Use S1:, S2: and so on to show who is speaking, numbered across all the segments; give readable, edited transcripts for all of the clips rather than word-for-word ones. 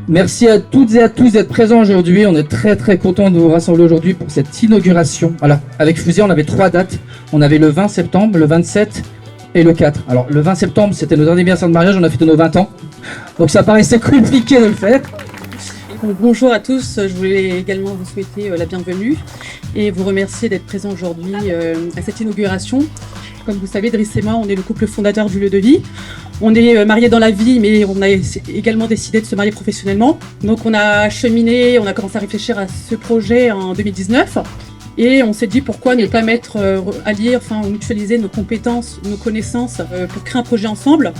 S1: Merci à toutes et à tous d'être présents aujourd'hui. On est très très content de vous rassembler aujourd'hui pour cette inauguration. Alors, avec Fusée, on avait 3 dates. On avait le 20 septembre, le 27 et le 4. Alors, le 20 septembre, c'était notre anniversaire de mariage, on a fêté nos 20 ans. Donc ça paraissait compliqué de le faire.
S2: Bonjour à tous, je voulais également vous souhaiter la bienvenue et vous remercier d'être présents aujourd'hui à cette inauguration. Comme vous savez, Driss et moi, on est le couple fondateur du lieu de vie. On est mariés dans la vie, mais on a également décidé de se marier professionnellement. Donc on a cheminé, on a commencé à réfléchir à ce projet en 2019. Et on s'est dit pourquoi ne pas allier, ou mutualiser nos compétences, nos connaissances pour créer un projet ensemble,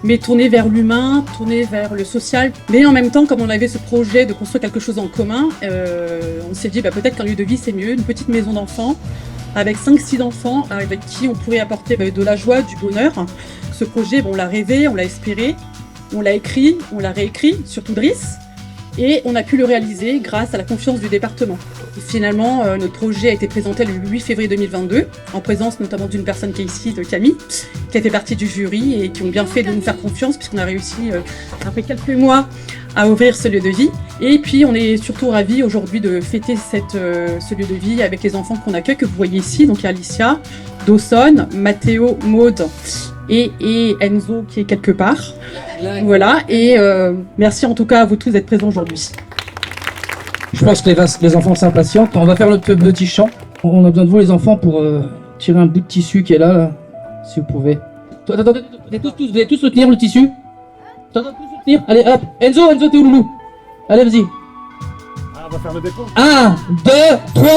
S2: mais tourner vers l'humain, tourner vers le social. Mais en même temps, comme on avait ce projet de construire quelque chose en commun, on s'est dit peut-être qu'un lieu de vie c'est mieux, une petite maison d'enfants, avec 5-6 enfants, avec qui on pourrait apporter de la joie, du bonheur. Ce projet, on l'a rêvé, on l'a espéré, on l'a écrit, on l'a réécrit, surtout Driss. Et on a pu le réaliser grâce à la confiance du département. Et finalement, notre projet a été présenté le 8 février 2022, en présence notamment d'une personne qui est ici, de Camille, qui a fait partie du jury et qui ont bien fait de nous faire confiance, puisqu'on a réussi, après quelques mois, à ouvrir ce lieu de vie. Et puis, on est surtout ravis aujourd'hui de fêter ce lieu de vie avec les enfants qu'on accueille, que vous voyez ici. Donc, il y a Alicia, Dawson, Mathéo, Maude et Enzo qui est quelque part. Voilà, et merci en tout cas à vous tous d'être présents aujourd'hui.
S1: Je pense que les enfants s'impatientent. On va faire notre petit chant. On a besoin de vous les enfants pour tirer un bout de tissu qui est là, si vous pouvez. Attendez, vous allez tous soutenir le tissu. Tous soutenir. Allez hop, Enzo, t'es où loulou? Allez vas-y.
S3: Ah, on va faire le décompte.
S1: 1, 2, 3.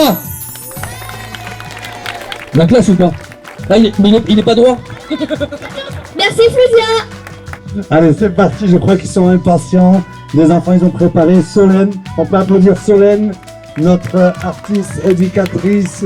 S1: La classe ou pas? Là, il est pas droit.
S4: Merci Fusia.
S3: Allez, c'est parti, je crois qu'ils sont impatients. Les enfants, ils ont préparé Solène. On peut applaudir Solène, notre artiste éducatrice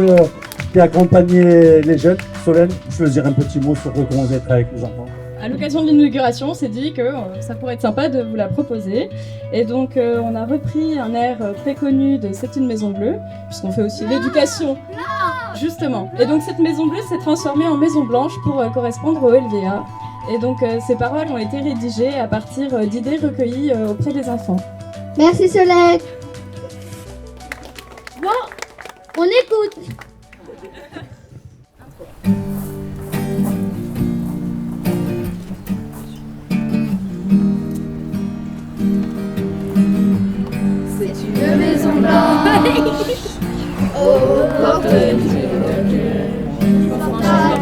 S3: qui a accompagné les jeunes. Solène, je veux dire un petit mot sur comment vous êtes avec les enfants.
S5: À l'occasion de l'inauguration, on s'est dit que ça pourrait être sympa de vous la proposer. Et donc, on a repris un air très connu de C'est une maison bleue, puisqu'on fait aussi l'éducation. Justement. Et donc, cette maison bleue s'est transformée en maison blanche pour correspondre au LVA. Et donc, ces paroles ont été rédigées à partir d'idées recueillies auprès des enfants.
S4: Merci Solène. Bon, on écoute.
S6: C'est une maison blanche aux portes du Dieu. Portail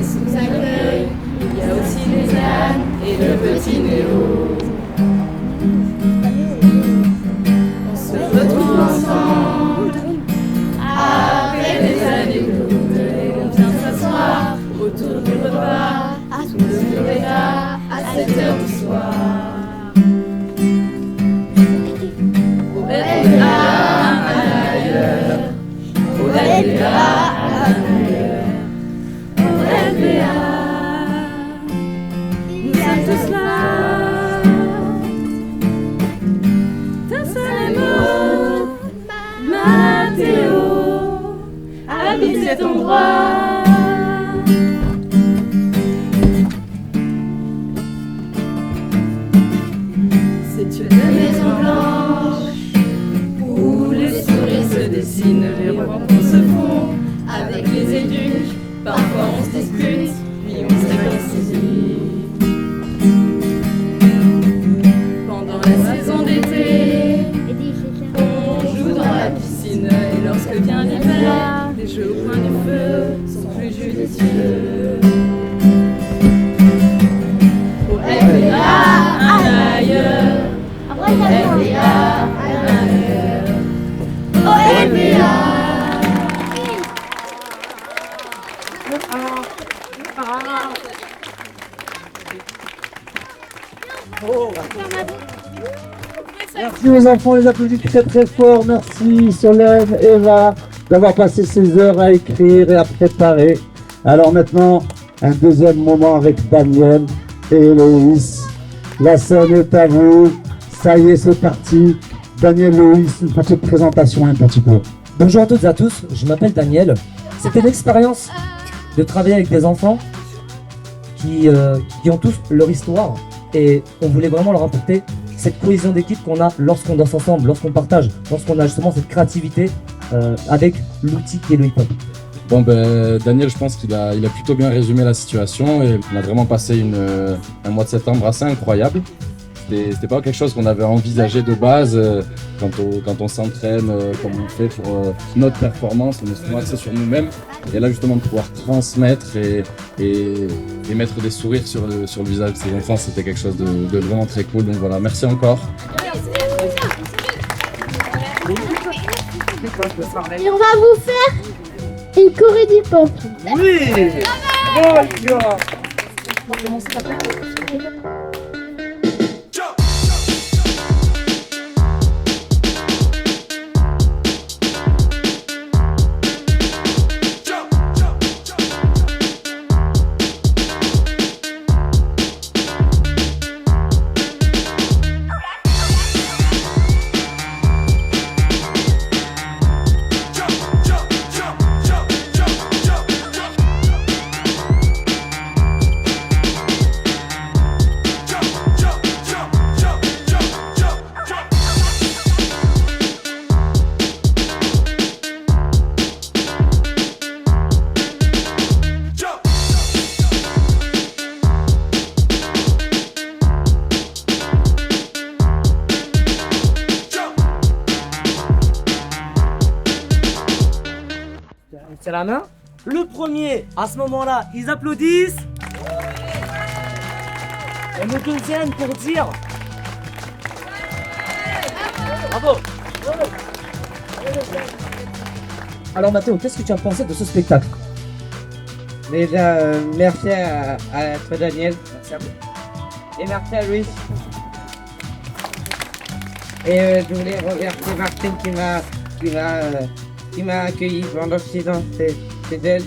S6: sous accueil, il y a aussi les ânes et le petit Néo. On se retrouve ensemble après des années lourdes et on vient s'asseoir autour du repas, tout le monde est là à 7h du soir. Au LVA, un ailleurs, au LVA, un ailleurs, au LVA, nous sommes tous là. Dawson et Maude, Mathéo, habite cet endroit. C'est une maison blanche où les sourires se dessinent, les rencontres se font avec les éduques. Parfois on se dispute, puis on se réconcilie. Pendant la saison d'été, on joue dans la piscine et lorsque vient l'hiver, les jeux au coin du feu sont plus judicieux. Au LVA, un ailleurs. Au LVA, un ailleurs. Au LVA.
S3: Merci les enfants, les applaudissements très très fort. Merci Solène, Eva, d'avoir passé ces heures à écrire et à préparer. Alors maintenant, un deuxième moment avec Daniel et Loïs. La scène est à vous. Ça y est, c'est parti. Daniel, Loïs, une petite présentation un petit peu.
S7: Bonjour à toutes et à tous, je m'appelle Daniel. C'était l'expérience de travailler avec des enfants qui ont tous leur histoire et on voulait vraiment leur apporter cette cohésion d'équipe qu'on a lorsqu'on danse ensemble, lorsqu'on partage, lorsqu'on a justement cette créativité avec l'outil qui est le hip-hop.
S8: Bon ben Daniel, je pense qu'il a plutôt bien résumé la situation et on a vraiment passé un mois de septembre assez incroyable. C'était pas quelque chose qu'on avait envisagé de base quand on s'entraîne comme on fait pour notre performance, on est souvent axé sur nous-mêmes. Et là justement de pouvoir transmettre et mettre des sourires sur le visage de ces enfants, c'était quelque chose de vraiment très cool. Donc voilà, merci encore.
S4: Et on va vous faire une choré d'hip-hop.
S3: Oui.
S9: C'est la main. Le premier, à ce moment-là, ils applaudissent. Et le deuxième pour dire bravo.
S7: Alors Mathéo, qu'est-ce que tu as pensé de ce spectacle?
S10: Déjà, merci à toi Daniel. Merci à vous. Et merci à Louis. Et je voulais remercier Martine qui m'a accueilli pendant 6 ans. C'est elle.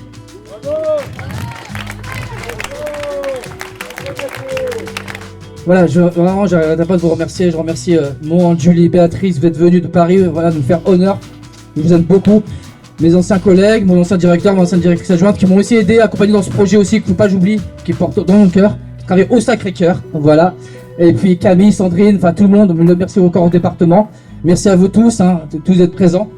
S1: Voilà, vraiment, j'arrête pas de vous remercier. Je remercie Mohan, Julie, Béatrice, vous êtes venus de Paris, voilà, de nous faire honneur. Je vous aime beaucoup. Mes anciens collègues, mon ancien directeur, mon ancienne directrice adjointe, qui m'ont aussi aidé, accompagné dans ce projet aussi, qu'il ne faut pas j'oublie, qui porte dans mon cœur, qui travaille au Sacré-Cœur, voilà. Et puis Camille, Sandrine, enfin tout le monde, merci encore au département. Merci à vous tous, tous d'être présents.